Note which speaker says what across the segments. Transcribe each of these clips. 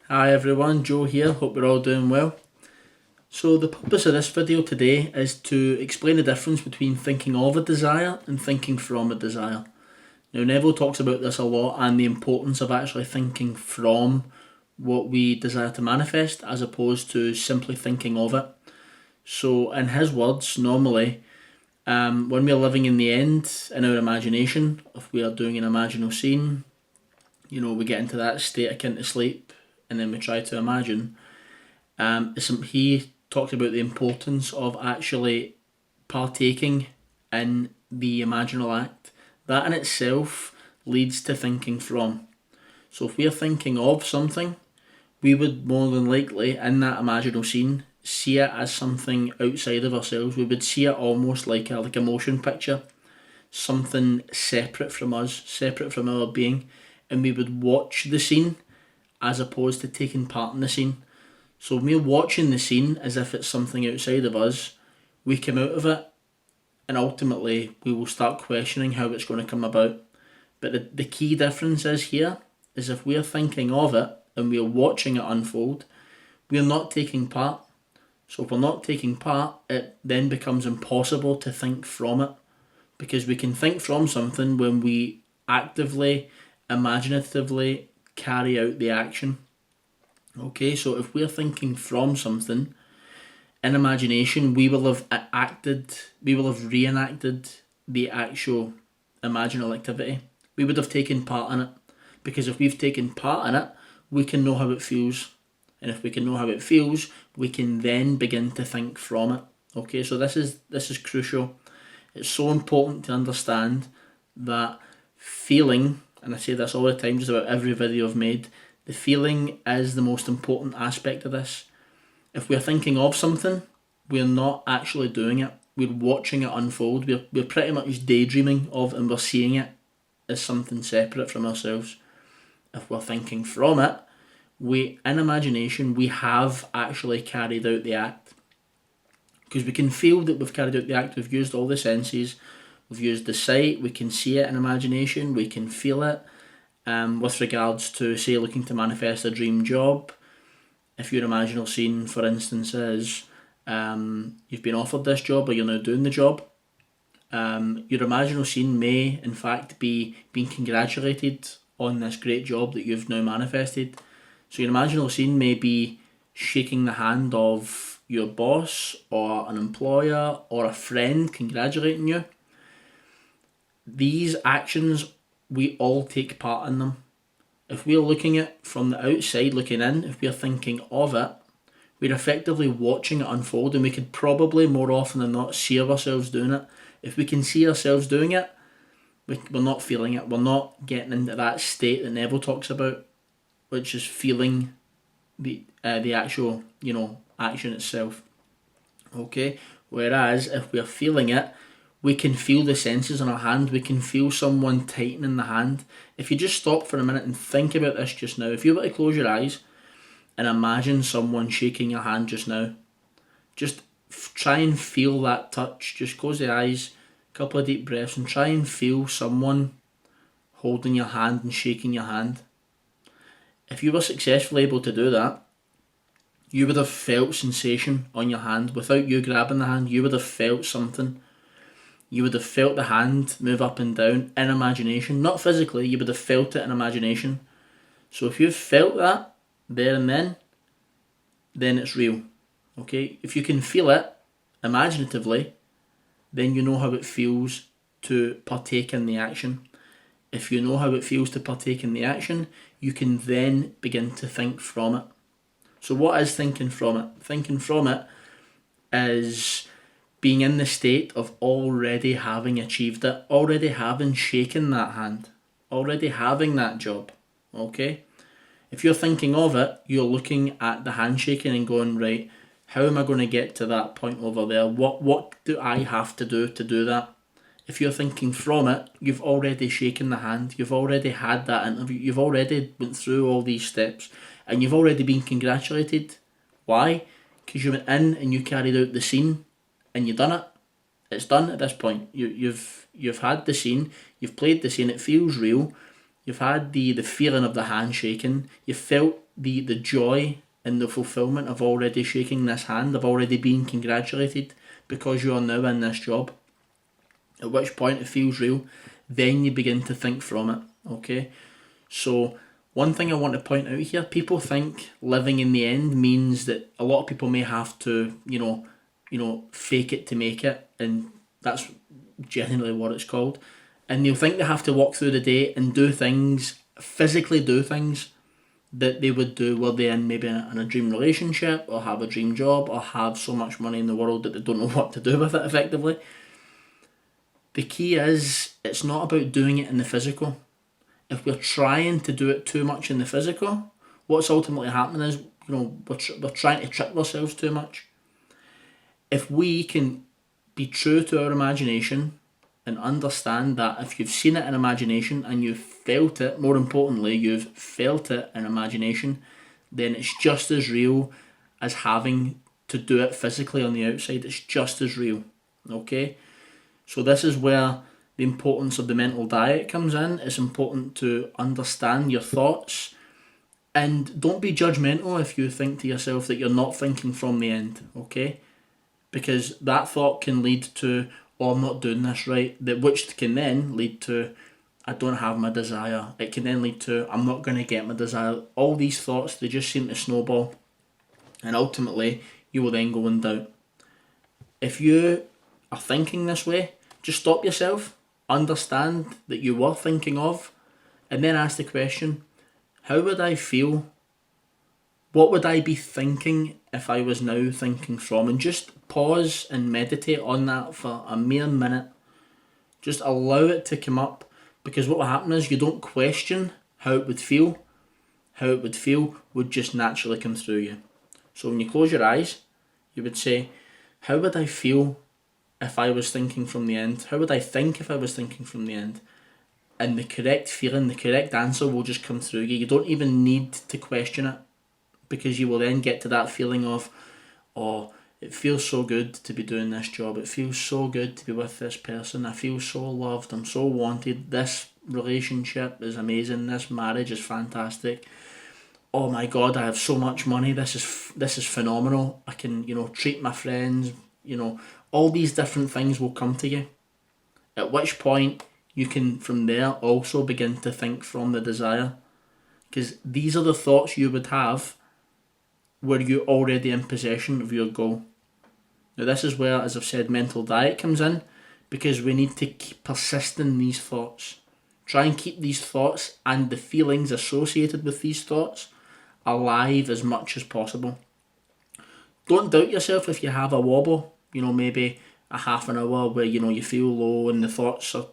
Speaker 1: Hi everyone, Joe here, hope we're all doing well. So the purpose of this video today is to explain the difference between thinking of a desire and thinking from a desire. Now Neville talks about this a lot and the importance of actually thinking from what we desire to manifest as opposed to simply thinking of it. So in his words, normally when we're living in the end in our imagination, if we are doing an imaginal scene, we get into that state akin to sleep and then we try to imagine. He talked about the importance of actually partaking in the imaginal act. That in itself leads to thinking from. So if we're thinking of something, we would more than likely in that imaginal scene see it as something outside of ourselves. We would see it almost like a motion picture, something separate from us, separate from our being, and we would watch the scene as opposed to taking part in the scene. So when we're watching the scene as if it's something outside of us, we come out of it and ultimately we will start questioning how it's going to come about. But the key difference is here is if we're thinking of it and we're watching it unfold, we're not taking part. So if we're not taking part, it then becomes impossible to think from it, because we can think from something when we actively, imaginatively carry out the action. Okay, so if we're thinking from something, in imagination we will have reenacted the actual imaginal activity. We would have taken part in it, because if we've taken part in it, we can know how it feels. And if we can know how it feels, we can then begin to think from it. Okay, so this is crucial. It's so important to understand that feeling, and I say this all the time, just about every video I've made, the feeling is the most important aspect of this. If we're thinking of something, we're not actually doing it. We're watching it unfold. We're pretty much daydreaming of and we're seeing it as something separate from ourselves. If we're thinking from it, in imagination, we have actually carried out the act. Because we can feel that we've carried out the act, we've used all the senses, we've used the sight, we can see it in imagination, we can feel it. With regards to, say, looking to manifest a dream job, if your imaginal scene, for instance, is you've been offered this job or you're now doing the job, your imaginal scene may, in fact, be being congratulated on this great job that you've now manifested. So your imaginal scene may be shaking the hand of your boss or an employer or a friend congratulating you. These actions, we all take part in them. If we're looking at from the outside, looking in, if we're thinking of it, we're effectively watching it unfold, and we could probably more often than not see ourselves doing it. If we can see ourselves doing it, we're not feeling it. We're not getting into that state that Neville talks about, which is feeling the actual action itself. Okay, whereas if we're feeling it, we can feel the senses in our hand. We can feel someone tightening the hand. If you just stop for a minute and think about this just now, if you were to close your eyes and imagine someone shaking your hand just now, just try and feel that touch. Just close the eyes, a couple of deep breaths, and try and feel someone holding your hand and shaking your hand. If you were successfully able to do that, you would have felt sensation on your hand. Without you grabbing the hand, you would have felt something. You would have felt the hand move up and down in imagination. Not physically, you would have felt it in imagination. So if you've felt that there and then it's real. Okay? If you can feel it imaginatively, then you know how it feels to partake in the action. If you know how it feels to partake in the action, you can then begin to think from it. So what is thinking from it? Thinking from it is being in the state of already having achieved it, already having shaken that hand, already having that job. Okay? If you're thinking of it, you're looking at the handshaking and going, right, how am I going to get to that point over there? What do I have to do that? If you're thinking from it, you've already shaken the hand, you've already had that interview, you've already went through all these steps, and you've already been congratulated. Why? Because you went in and you carried out the scene, and you've done it. It's done at this point. You've had the scene, you've played the scene, it feels real, You've had the feeling of the hand shaking. You felt the joy and the fulfillment of already shaking this hand, of already being congratulated because you are now in this job. At which point it feels real. Then you begin to think from it. Okay? So one thing I want to point out here, people think living in the end means that a lot of people may have to, fake it to make it, and that's generally what it's called. And they'll think they have to walk through the day and do things, physically do things that they would do were they in maybe in a dream relationship, or have a dream job, or have so much money in the world that they don't know what to do with it effectively. The key is, it's not about doing it in the physical. If we're trying to do it too much in the physical, what's ultimately happening is, we're trying to trick ourselves too much. If we can be true to our imagination and understand that if you've seen it in imagination and you've felt it, more importantly, you've felt it in imagination, then it's just as real as having to do it physically on the outside. It's just as real. Okay? So this is where the importance of the mental diet comes in. It's important to understand your thoughts, and don't be judgmental if you think to yourself that you're not thinking from the end, okay? Because that thought can lead to, oh, I'm not doing this right, which can then lead to, I don't have my desire. It can then lead to, I'm not going to get my desire. All these thoughts, they just seem to snowball, and ultimately you will then go in doubt. If you are thinking this way, just stop yourself, understand that you were thinking of, and then ask the question, how would I feel? What would I be thinking if I was now thinking from? And just pause and meditate on that for a mere minute. Just allow it to come up, because what will happen is you don't question how it would feel. How it would feel would just naturally come through you. So when you close your eyes, you would say, how would I feel if I was thinking from the end? How would I think if I was thinking from the end? And the correct feeling, the correct answer will just come through you. You don't even need to question it, because you will then get to that feeling of, oh, it feels so good to be doing this job. It feels so good to be with this person. I feel so loved. I'm so wanted. This relationship is amazing. This marriage is fantastic. Oh my God, I have so much money. This is phenomenal. I can, treat my friends, all these different things will come to you. At which point you can from there also begin to think from the desire, because these are the thoughts you would have were you already in possession of your goal. Now this is where, as I've said, mental diet comes in, because we need to keep persisting these thoughts. Try and keep these thoughts and the feelings associated with these thoughts alive as much as possible. Don't doubt yourself if you have a wobble, maybe a half an hour where, you feel low and the thoughts are,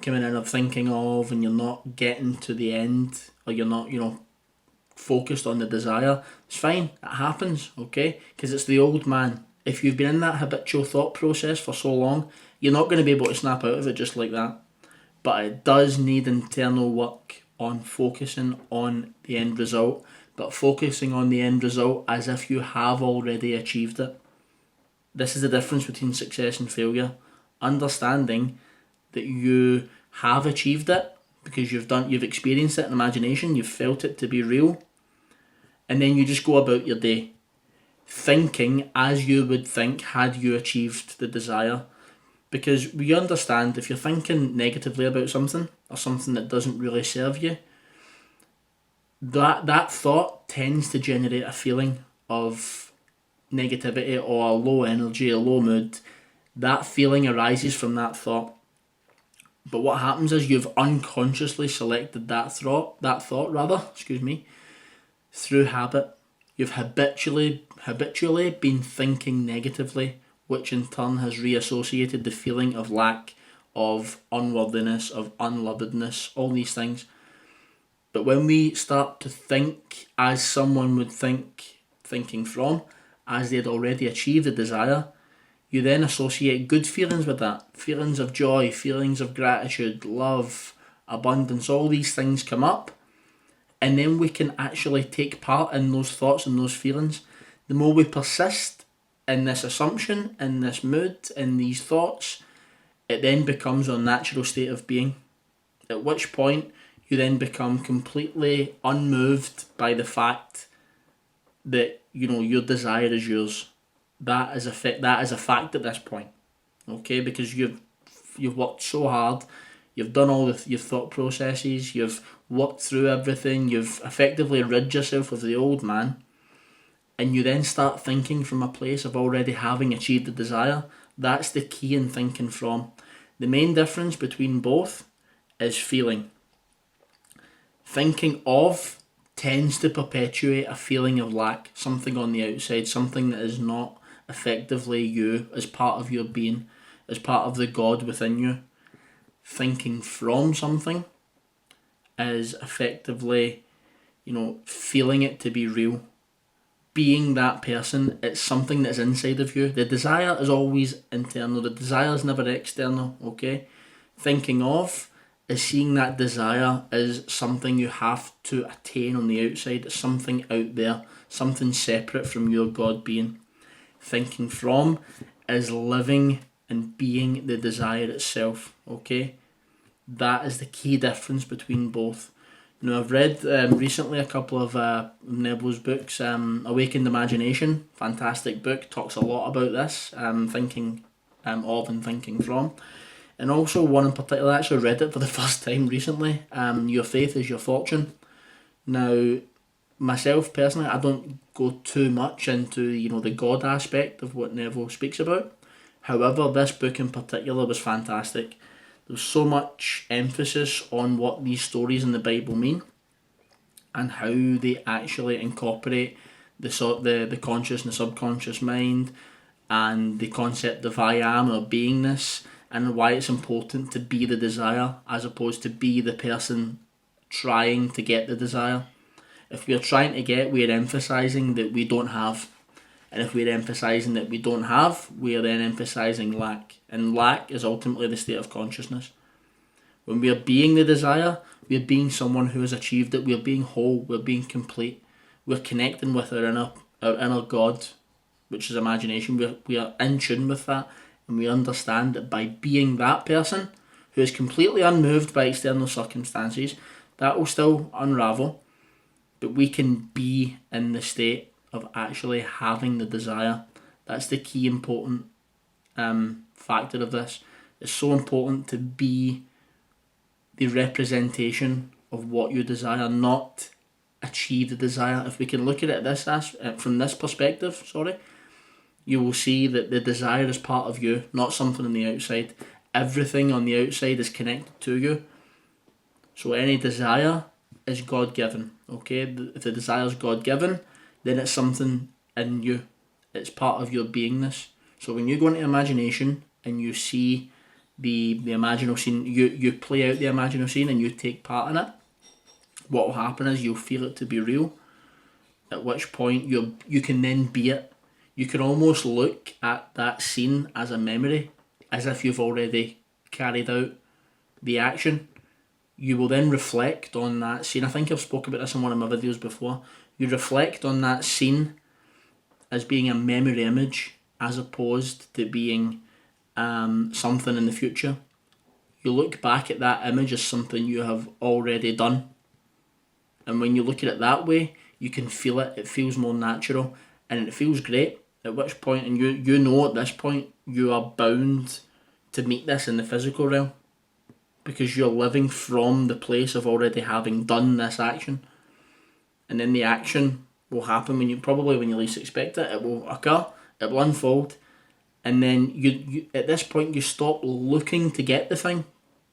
Speaker 1: coming in of thinking of, and you're not getting to the end, or you're not, focused on the desire. It's fine, it happens, okay? Because it's the old man. If you've been in that habitual thought process for so long, you're not going to be able to snap out of it just like that. But it does need internal work on focusing on the end result, but focusing on the end result as if you have already achieved it. This is the difference between success and failure. Understanding that you have achieved it because you've experienced it in imagination, you've felt it to be real, and then you just go about your day thinking as you would think had you achieved the desire. Because we understand, if you're thinking negatively about something, or something that doesn't really serve you, that thought tends to generate a feeling of negativity or a low energy, a low mood. That feeling arises from that thought. But what happens is you've unconsciously selected that thought, through habit. You've habitually been thinking negatively, which in turn has reassociated the feeling of lack, of unworthiness, of unlovedness, all these things. But when we start to think as someone would think, thinking from, as they'd already achieved the desire, you then associate good feelings with that. Feelings of joy, feelings of gratitude, love, abundance, all these things come up. And then we can actually take part in those thoughts and those feelings. The more we persist in this assumption, in this mood, in these thoughts, it then becomes our natural state of being. At which point, you then become completely unmoved by the fact that, you know, your desire is yours. That is a fact at this point, okay? Because you've worked so hard, you've done all your thought processes, you've worked through everything, you've effectively rid yourself of the old man, and you then start thinking from a place of already having achieved the desire. That's the key in thinking from. The main difference between both is feeling. Thinking of tends to perpetuate a feeling of lack, something on the outside, something that is not effectively you, as part of your being, as part of the God within you. Thinking from something is effectively, you know, feeling it to be real. Being that person, it's something that's inside of you. The desire is always internal. The desire is never external, okay? Thinking of is seeing that desire as something you have to attain on the outside. It's something out there, something separate from your God being. Thinking from is living and being the desire itself, okay? That is the key difference between both. Now, I've read recently a couple of Neville's books. Awakened Imagination, fantastic book, talks a lot about this, thinking of and thinking from. And also one in particular, I actually read it for the first time recently, Your Faith is Your Fortune. Now, myself personally, I don't go too much into, you know, the God aspect of what Neville speaks about. However, this book in particular was fantastic. There's so much emphasis on what these stories in the Bible mean and how they actually incorporate the conscious and the subconscious mind and the concept of I am or beingness, and why it's important to be the desire as opposed to be the person trying to get the desire. If we're trying to get, we're emphasising that we don't have. And if we're emphasising that we don't have, we're then emphasising lack. And lack is ultimately the state of consciousness. When we're being the desire, we're being someone who has achieved it. We're being whole. We're being complete. We're connecting with our inner God, which is imagination. We are in tune with that. And we understand that by being that person who is completely unmoved by external circumstances, that will still unravel. But we can be in the state of actually having the desire. That's the key important factor of this. It's so important to be the representation of what you desire, not achieve the desire. If we can look at it from this perspective, you will see that the desire is part of you, not something on the outside. Everything on the outside is connected to you. So any desire is God-given, okay? If the desire is God-given, then it's something in you. It's part of your beingness. So when you go into imagination and you see the imaginal scene, you play out the imaginal scene and you take part in it, what will happen is you'll feel it to be real, at which point you can then be it. You can almost look at that scene as a memory, as if you've already carried out the action. You will then reflect on that scene. I think I've spoken about this in one of my videos before. You reflect on that scene as being a memory image as opposed to being something in the future. You look back at that image as something you have already done. And when you look at it that way, you can feel it. It feels more natural and it feels great. At which point, and you know at this point, you are bound to meet this in the physical realm because you're living from the place of already having done this action. And then the action will happen when you least expect it. It will occur, it will unfold, and then you at this point you stop looking to get the thing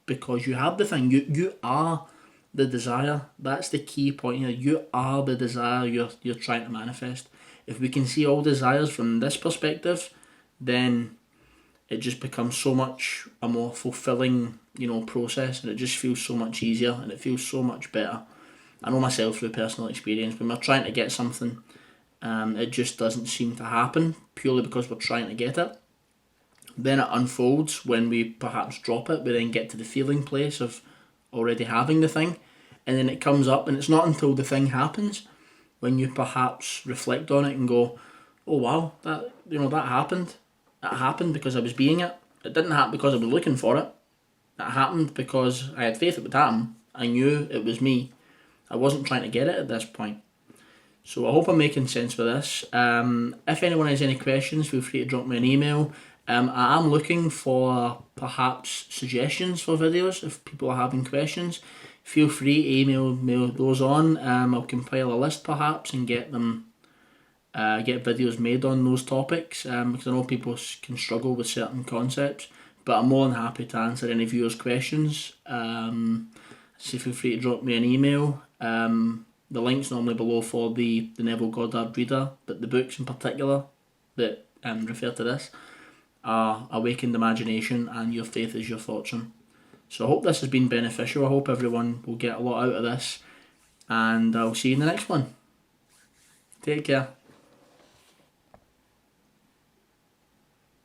Speaker 1: because you have the thing. You are the desire. That's the key point here. You are the desire you're trying to manifest. If we can see all desires from this perspective, then it just becomes so much a more fulfilling, process, and it just feels so much easier and it feels so much better. I know myself through personal experience, when we're trying to get something, it just doesn't seem to happen purely because we're trying to get it. Then it unfolds when we perhaps drop it. We then get to the feeling place of already having the thing, and then it comes up, and it's not until the thing happens when you perhaps reflect on it and go, oh wow, that happened. That happened because I was being it. It didn't happen because I was looking for it. It happened because I had faith it would happen. I knew it was me. I wasn't trying to get it at this point. So I hope I'm making sense with this. If anyone has any questions, feel free to drop me an email. I am looking for perhaps suggestions for videos. If people are having questions, feel free to email me those on. I'll compile a list perhaps and get them, get videos made on those topics. Because I know people can struggle with certain concepts, but I'm more than happy to answer any viewers' questions. So feel free to drop me an email. The link's normally below for the Neville Goddard reader, but the books in particular that refer to this are Awakened Imagination and Your Faith is Your Fortune. So I hope this has been beneficial. I hope everyone will get a lot out of this, and I'll see you in the next one. Take care.